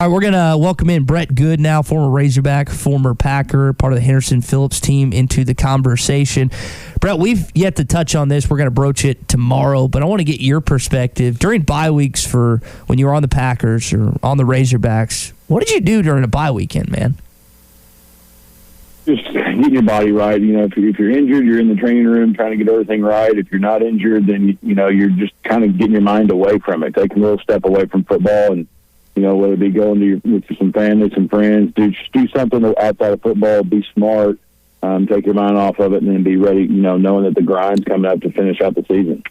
All right, we're going to welcome in Brett Goode now, former Razorback, former Packer, part of the Henderson Phillips team, into the conversation. Brett, we've yet to touch on this. We're going to broach it tomorrow, but I want to get your perspective. During bye weeks for when you were on the Packers or on the Razorbacks, what did you do during a bye weekend, man? Just getting your body right. If you're injured, you're in the training room trying to get everything right. If you're not injured, then, you're just kind of getting your mind away from it, taking a little step away from football and, whether it be going with some family, some friends, do something outside of football, be smart, take your mind off of it, and then be ready, knowing that the grind's coming up to finish out the season.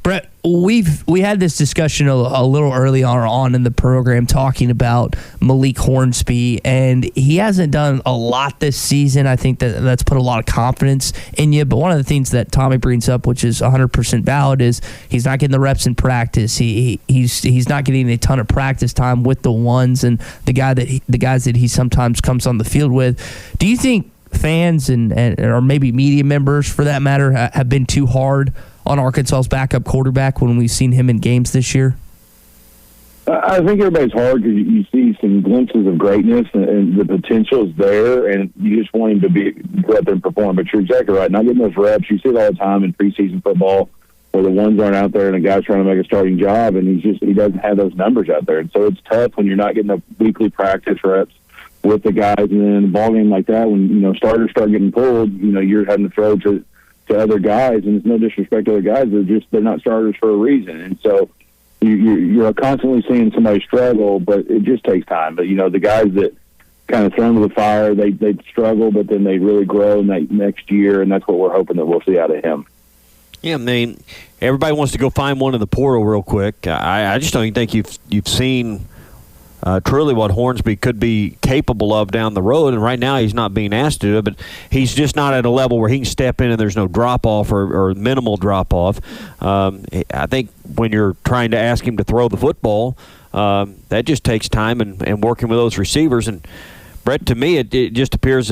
Brett, we had this discussion a little early on in the program talking about Malik Hornsby, and he hasn't done a lot this season. I think that's put a lot of confidence in you. But one of the things that Tommy brings up, which is 100% valid, is he's not getting the reps in practice. He's not getting a ton of practice time with the ones and the guys that he sometimes comes on the field with. Do you think fans and or maybe media members, for that matter, have been too hard on Arkansas's backup quarterback when we've seen him in games this year? I think everybody's hard because you see some glimpses of greatness and the potential is there, and you just want him to go out there and perform. But you're exactly right. Not getting those reps. You see it all the time in preseason football where the ones aren't out there and a guy's trying to make a starting job, and he doesn't have those numbers out there. And so it's tough when you're not getting the weekly practice reps with the guys. And then in a ball game like that, when starters start getting pulled, you're having to throw to other guys, and it's no disrespect to other guys. They're not starters for a reason. And so you're constantly seeing somebody struggle, but it just takes time. But, the guys that kind of thrown to the fire, they struggle, but then they really grow in that next year, and that's what we're hoping that we'll see out of him. Yeah, I mean, everybody wants to go find one in the portal real quick. I just don't even think you've seen truly what Hornsby could be capable of down the road, and right now he's not being asked to do it, but he's just not at a level where he can step in and there's no drop-off or minimal drop-off. I think when you're trying to ask him to throw the football, that just takes time and working with those receivers. And, Brett, to me, it just appears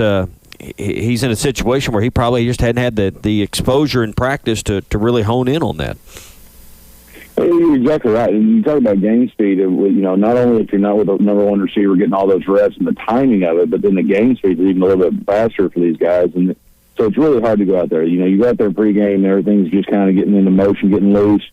he's in a situation where he probably just hadn't had the exposure in practice to really hone in on that. You're exactly right. And you talk about game speed, not only if you're not with a number one receiver getting all those reps and the timing of it, but then the game speed is even a little bit faster for these guys. And so it's really hard to go out there. You go out there pregame and everything's just kind of getting into motion, getting loose.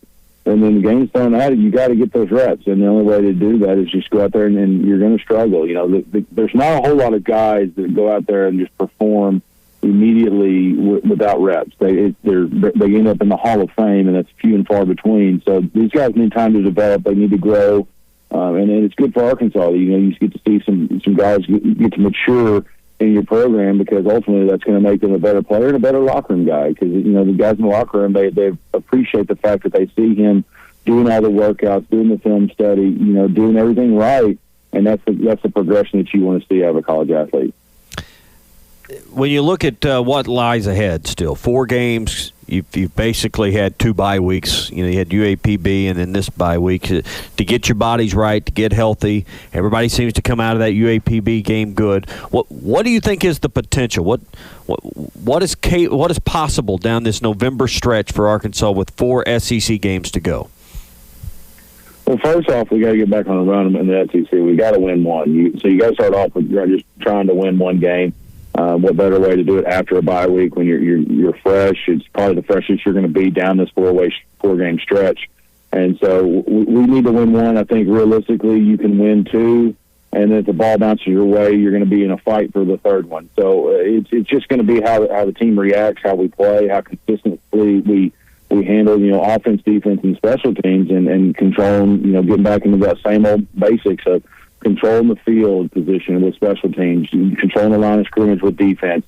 And then the game's thrown at it, you got to get those reps. And the only way to do that is just go out there and you're going to struggle. There's not a whole lot of guys that go out there and just perform immediately without reps. They end up in the Hall of Fame, and that's few and far between. So these guys need time to develop. They need to grow, and it's good for Arkansas. You get to see some guys get to mature in your program, because ultimately that's going to make them a better player and a better locker room guy. Because the guys in the locker room, they appreciate the fact that they see him doing all the workouts, doing the film study, doing everything right, and that's the progression that you want to see out of a college athlete. When you look at what lies ahead still, 4 games, you've basically had 2 bye weeks. You had UAPB and then this bye week to get your bodies right, to get healthy. Everybody seems to come out of that UAPB game good. What do you think is the potential? What is possible down this November stretch for Arkansas with 4 SEC games to go? Well, first off, we got to get back on the run in the SEC. We got to win one. So you got to start off with just trying to win one game. What better way to do it after a bye week when you're fresh? It's probably the freshest you're going to be down this 4-game stretch. And so we need to win one. I think realistically you can win 2, and then if the ball bounces your way, you're going to be in a fight for the 3rd one. So it's just going to be how the team reacts, how we play, how consistently we handle offense, defense, and special teams, and controlling, getting back into that same old basics of controlling the field position with special teams, controlling the line of scrimmage with defense.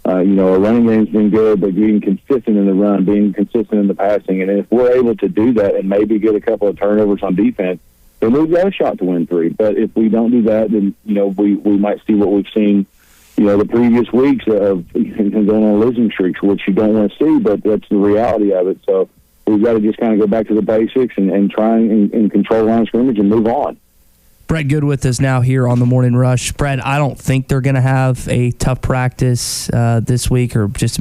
Our running game's been good, but being consistent in the run, being consistent in the passing. And if we're able to do that and maybe get a couple of turnovers on defense, then we've got a shot to win 3. But if we don't do that, then, we might see what we've seen, the previous weeks of going on losing streaks, which you don't want to see, but that's the reality of it. So we've got to just kind of go back to the basics and try and control line of scrimmage and move on. Brett Goode with us now here on the Morning Rush. Brett, I don't think they're going to have a tough practice this week or just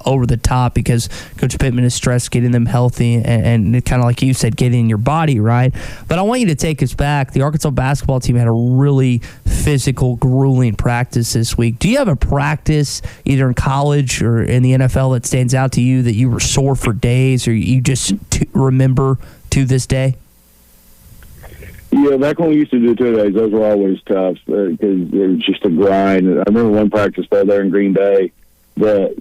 over the top because Coach Pittman is stressed getting them healthy and kind of like you said, getting your body right. But I want you to take us back. The Arkansas basketball team had a really physical, grueling practice this week. Do you have a practice either in college or in the NFL that stands out to you that you were sore for days or you just remember to this day? Yeah, back when we used to do 2 days, those were always tough because it was just a grind. I remember one practice there in Green Bay that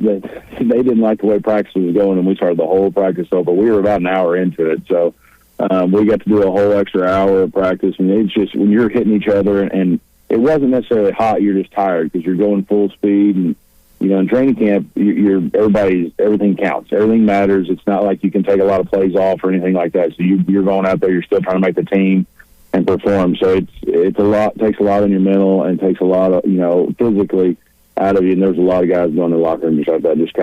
they didn't like the way practice was going, and we started the whole practice over. We were about an hour into it, so we got to do a whole extra hour of practice. And it's just when you're hitting each other, and it wasn't necessarily hot, you're just tired because you're going full speed. And in training camp, everything counts, everything matters. It's not like you can take a lot of plays off or anything like that. So you're going out there, you're still trying to make the team and perform. So it's a lot, takes a lot on your mental and takes a lot of, physically out of you. And there's a lot of guys going to the locker room just like that, just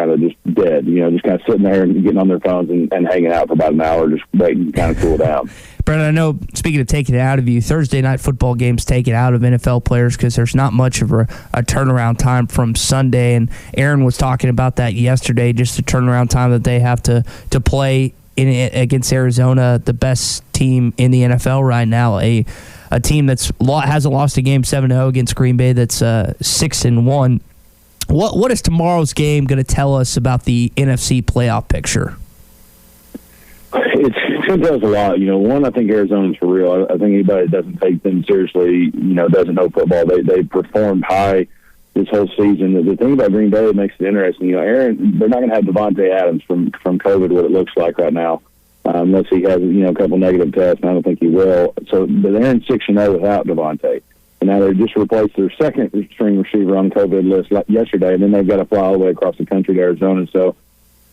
dead, just kind of sitting there and getting on their phones and hanging out for about an hour, just waiting to kind of cool down. Brett, I know, speaking of taking it out of you, Thursday night football games take it out of NFL players because there's not much of a turnaround time from Sunday. And Aaron was talking about that yesterday, just the turnaround time that they have to play against Arizona, the best team in the NFL right now, a team that's hasn't lost a game 7-0 against Green Bay that's 6-1. What is tomorrow's game going to tell us about the NFC playoff picture? It tells a lot. One, I think Arizona's for real. I think anybody that doesn't take them seriously, doesn't know football. They performed high this whole season. The thing about Green Bay that makes it interesting, Aaron, they're not going to have Devontae Adams from COVID, what it looks like right now, unless he has, a couple negative tests, and I don't think he will. So, but Aaron's 6-0 without Devontae. And now they just replaced their second string receiver on the COVID list yesterday, and then they've got to fly all the way across the country to Arizona. So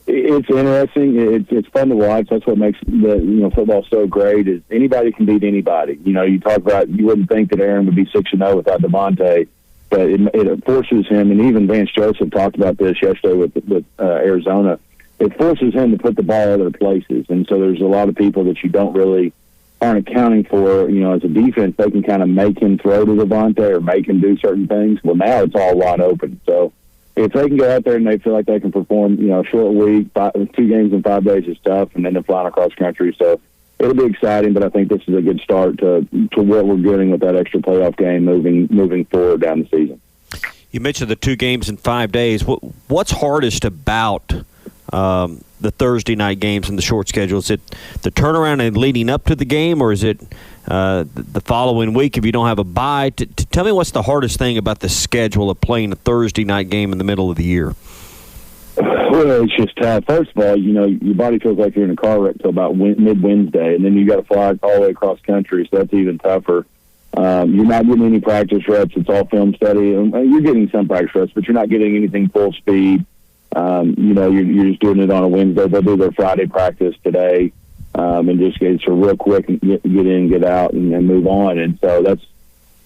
it's interesting. It's fun to watch. That's what makes the football so great is anybody can beat anybody. You talk about you wouldn't think that Aaron would be 6-0 without Devontae, but it forces him, and even Vance Joseph talked about this yesterday with Arizona. It forces him to put the ball other places, and so there's a lot of people that you aren't accounting for. As a defense, they can kind of make him throw to Devontae or make him do certain things. Well, now it's all wide open. So if they can go out there and they feel like they can perform, a short week, 2 games in 5 days is tough, and then they're flying across country. So it'll be exciting, but I think this is a good start to what we're getting with that extra playoff game moving forward down the season. You mentioned the 2 games in 5 days. What's hardest about the Thursday night games in the short schedule? Is it the turnaround and leading up to the game, or is it the following week if you don't have a bye? Tell me what's the hardest thing about the schedule of playing a Thursday night game in the middle of the year? Well, it's just tough. First of all, your body feels like you're in a car wreck till about mid-Wednesday, and then you got to fly all the way across country, so that's even tougher. You're not getting any practice reps. It's all film study. You're getting some practice reps, but you're not getting anything full speed. You're just doing it on a Wednesday. They'll do their Friday practice today, and just get so real quick and get in, get out, and move on. And so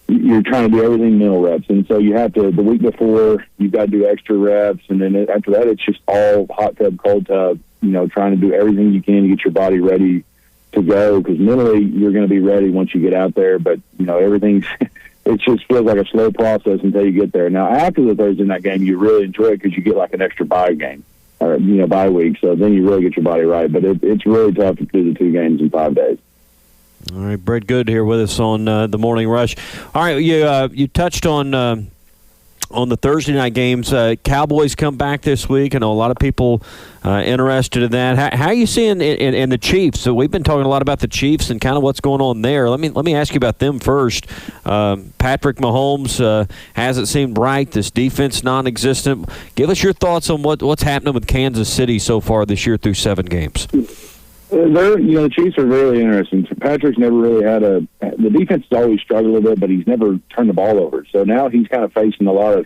you're trying to do everything mental reps. And so you have to, the week before, you've got to do extra reps. And then after that, it's just all hot tub, cold tub, trying to do everything you can to get your body ready to go. Because mentally, you're going to be ready once you get out there. But, everything's, it just feels like a slow process until you get there. Now, after the Thursday night game, you really enjoy it because you get like an extra bye game or, bye week. So then you really get your body right. But it's really tough to do the 2 games in 5 days. All right, Brett Goode here with us on the Morning Rush. All right, you touched on the Thursday night games. Cowboys come back this week. I know a lot of people interested in that. How are you seeing in the Chiefs? So we've been talking a lot about the Chiefs and kind of what's going on there. Let me ask you about them first. Patrick Mahomes hasn't seemed right. This defense non-existent. Give us your thoughts on what's happening with Kansas City so far this year through 7 games. The Chiefs are really interesting. Patrick's never really had the defense has always struggled a bit, but he's never turned the ball over. So now he's kind of facing a lot of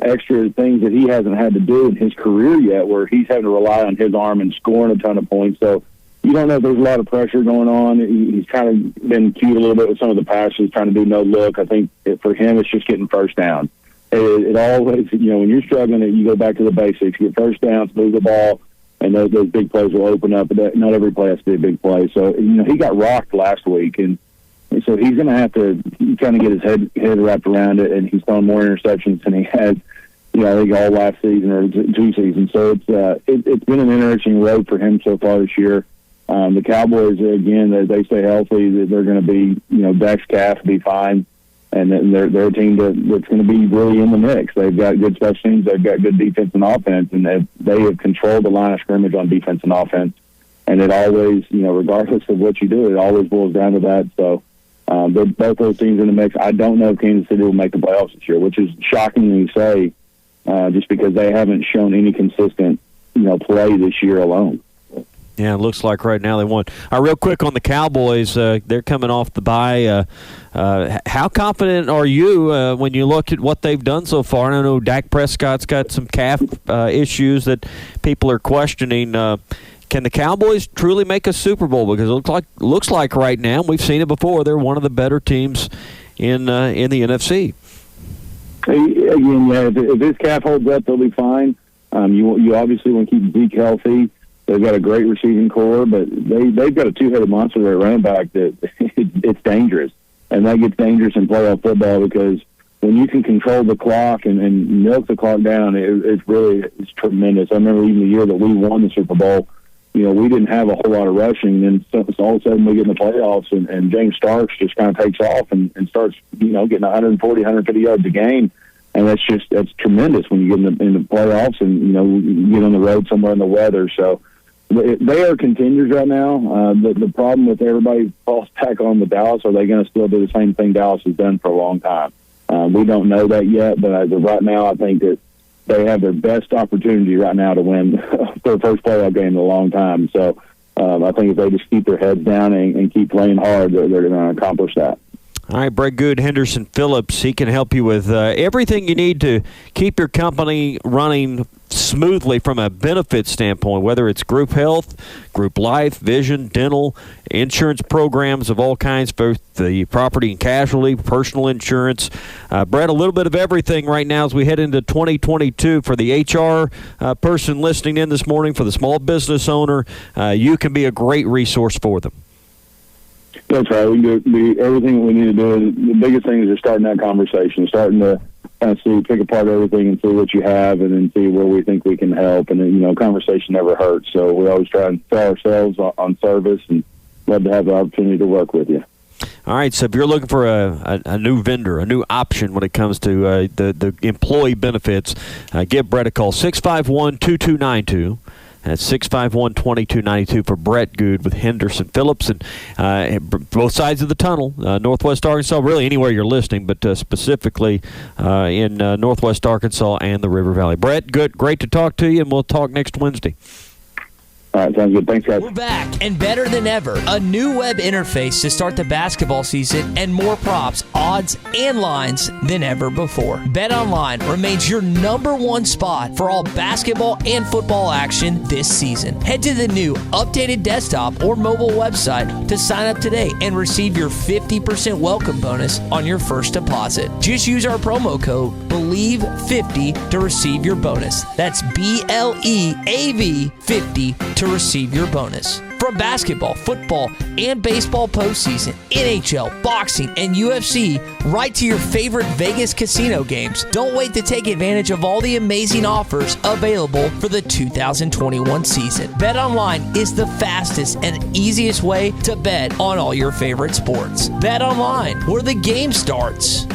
extra things that he hasn't had to do in his career yet, where he's having to rely on his arm and scoring a ton of points. So you don't know if there's a lot of pressure going on. He's kind of been cute a little bit with some of the passes, trying to do no look. I think for him, it's just getting first down. It always, when you're struggling, you go back to the basics. Get first downs, move the ball, and those big plays will open up. But not every play has to be a big play. So, he got rocked last week, and So he's going to have to kind of get his head wrapped around it, and he's throwing more interceptions than he has, I think all last season or 2 seasons. So it's been an interesting road for him so far this year. The Cowboys, again, as they stay healthy, they're going to be, Dax Calf will be fine, and they're a team that's going to be really in the mix. They've got good special teams, they've got good defense and offense, and they have controlled the line of scrimmage on defense and offense. And it always, regardless of what you do, it always boils down to that. So both those teams in the mix. I don't know if Kansas City will make the playoffs this year, which is shocking to say, just because they haven't shown any consistent, play this year alone. Yeah, it looks like right now they won. Real quick on the Cowboys, they're coming off the bye. How confident are you when you look at what they've done so far? And I know Dak Prescott's got some calf issues that people are questioning. Can the Cowboys truly make a Super Bowl? Because it looks like right now, we've seen it before, they're one of the better teams in the NFC. Again, if his calf holds up, they'll be fine. You obviously want to keep Zeke healthy. They've got a great receiving core, but they've got a two-headed monster at running back that it's dangerous. And that gets dangerous in playoff football because when you can control the clock and milk the clock down, it's tremendous. I remember even the year that we won the Super Bowl, we didn't have a whole lot of rushing, and so all of a sudden we get in the playoffs, and James Starks just kind of takes off and starts, getting 140, 150 yards a game. And that's tremendous when you get in the playoffs and, you get on the road somewhere in the weather. So they are contenders right now. The problem with everybody falls back on with Dallas, are they going to still do the same thing Dallas has done for a long time? We don't know that yet, but as of right now, I think that they have their best opportunity right now to win their first playoff game in a long time. So I think if they just keep their heads down and keep playing hard, they're going to accomplish that. All right, Brett Goode, Henderson Phillips, he can help you with everything you need to keep your company running smoothly from a benefit standpoint, whether it's group health, group life, vision, dental, insurance programs of all kinds, both the property and casualty, personal insurance. Brett, a little bit of everything right now as we head into 2022 for the HR person listening in this morning, for the small business owner. You can be a great resource for them. That's right. We can do everything we need to do. The biggest thing is just starting that conversation, starting to kind of pick apart everything and see what you have, and then see where we think we can help. And then, conversation never hurts. So we always try and sell ourselves on service, and love to have the opportunity to work with you. All right, so if you're looking for a new vendor, a new option when it comes to the employee benefits, give Brett a call, 651-2292. That's 651-2292 for Brett Goode with Henderson Phillips, and both sides of the tunnel, Northwest Arkansas, really anywhere you're listening, but specifically in Northwest Arkansas and the River Valley. Brett, good, great to talk to you, and we'll talk next Wednesday. All right, sounds good. Thanks, guys. We're back and better than ever. A new web interface to start the basketball season and more props, odds, and lines than ever before. BetOnline remains your #1 spot for all basketball and football action this season. Head to the new updated desktop or mobile website to sign up today and receive your 50% welcome bonus on your first deposit. Just use our promo code BELIEVE50 to receive your bonus. That's BLEAV 50 to receive your bonus. From basketball, football, and baseball postseason, NHL, boxing, and UFC, right to your favorite Vegas casino games. Don't wait to take advantage of all the amazing offers available for the 2021 season. BetOnline is the fastest and easiest way to bet on all your favorite sports. BetOnline, where the game starts.